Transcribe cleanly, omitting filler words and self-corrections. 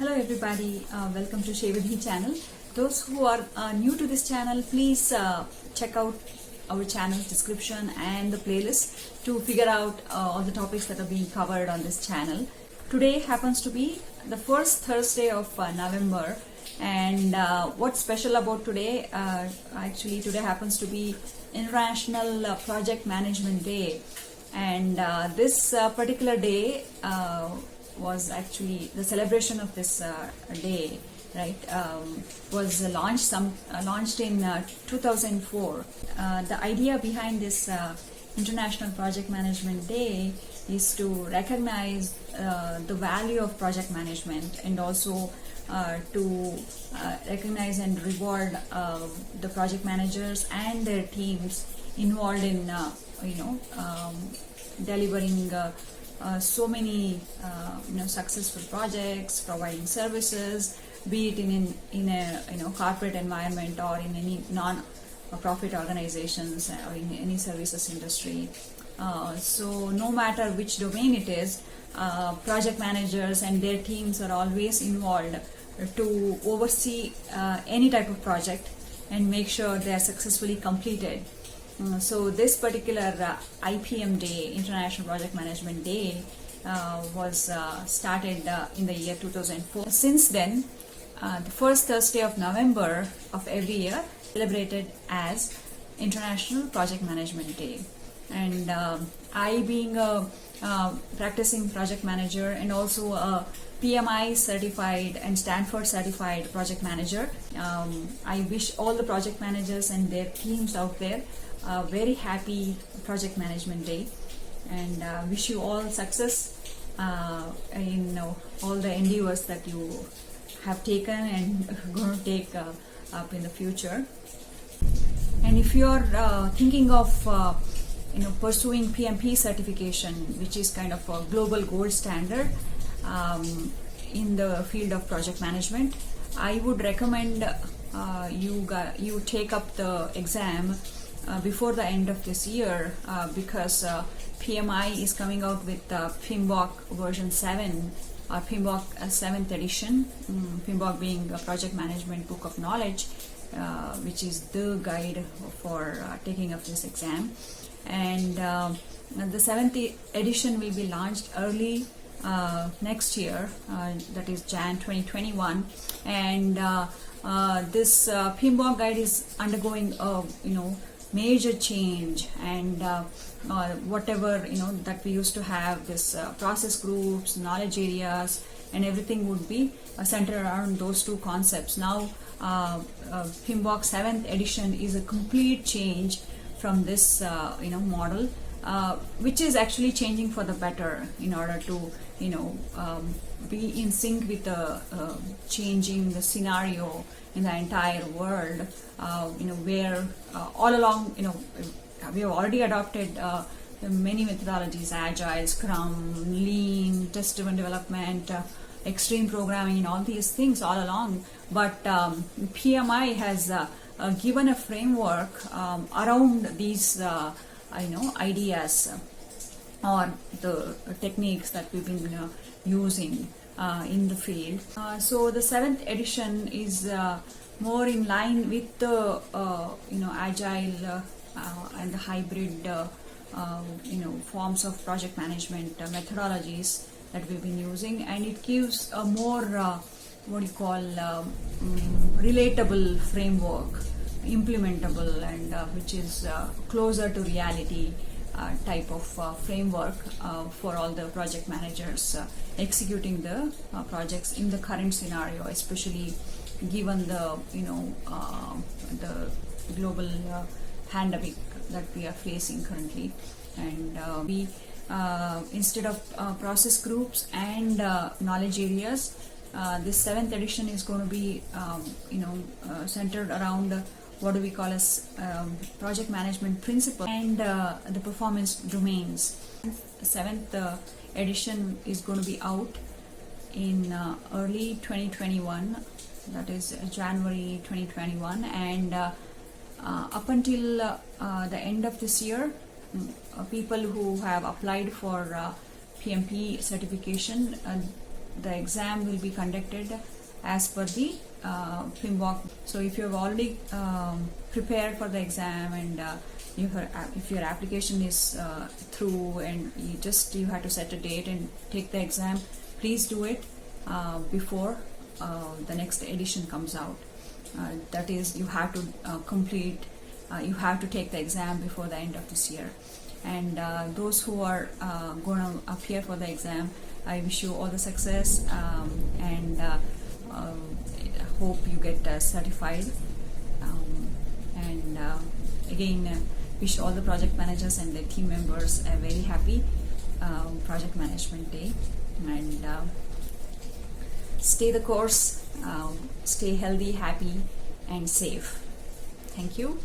Hello everybody, welcome to Shevadhi channel. Those who are new to this channel, please check out our channel's description and the playlist to figure out all the topics that are being covered on this channel. Today happens to be the first Thursday of November, and what's special about today, actually today happens to be International Project Management Day, and this particular day was actually the celebration of this day, right? Was launched in 2004. The idea behind this International Project Management Day is to recognize the value of project management, and also to recognize and reward the project managers and their teams involved in delivering so many successful projects, providing services, be it in a corporate environment or in any non-profit organizations or in any services industry. So no matter which domain it is, project managers and their teams are always involved to oversee any type of project and make sure they are successfully completed. So this particular IPM Day, International Project Management Day, was started in the year 2004. Since then, the first Thursday of November of every year celebrated as International Project Management Day. And I, being a practicing project manager and also a PMI certified and Stanford certified project manager, I wish all the project managers and their teams out there a very happy Project Management Day, and wish you all success in all the endeavors that you have taken and going to take up in the future. And if you are thinking of pursuing PMP certification, which is kind of a global gold standard in the field of project management, I would recommend you take up the exam before the end of this year, because PMI is coming out with PMBOK version 7 or PMBOK 7th edition, PMBOK being a project management book of knowledge, which is the guide for taking up this exam. And the 7th edition will be launched early next year, that is Jan 2021, and this PMBOK guide is undergoing major change, and whatever that we used to have, this process groups, knowledge areas, and everything would be centered around those two concepts. Now PMBOK 7th edition is a complete change from this model, which is actually changing for the better in order to be in sync with the changing the scenario in the entire world, where all along we have already adopted many methodologies: Agile, Scrum, Lean, test-driven development, extreme programming, and all these things all along. But PMI has given a framework around these ideas or the techniques that we've been using in the field. So the 7th edition is more in line with the agile and the hybrid forms of project management methodologies that we've been using, and it gives a more relatable framework, implementable, and which is closer to reality type of framework for all the project managers executing the projects in the current scenario, especially given the the global pandemic that we are facing currently. And we instead of process groups and knowledge areas, this 7th edition is going to be centered around what do we call as project management principle and the performance domains. 7th edition is going to be out in early 2021, that is January 2021, and up until the end of this year, people who have applied for PMP certification, the exam will be conducted as per the PMBOK. So if you have already prepared for the exam and if your application is through and you have to set a date and take the exam, please do it before the next edition comes out. That is, you have to you have to take the exam before the end of this year. And those who are going to appear for the exam, I wish you all the success, and hope you get certified. And again, wish all the project managers and their team members a very happy project management day. And stay the course, stay healthy, happy, and safe. Thank you.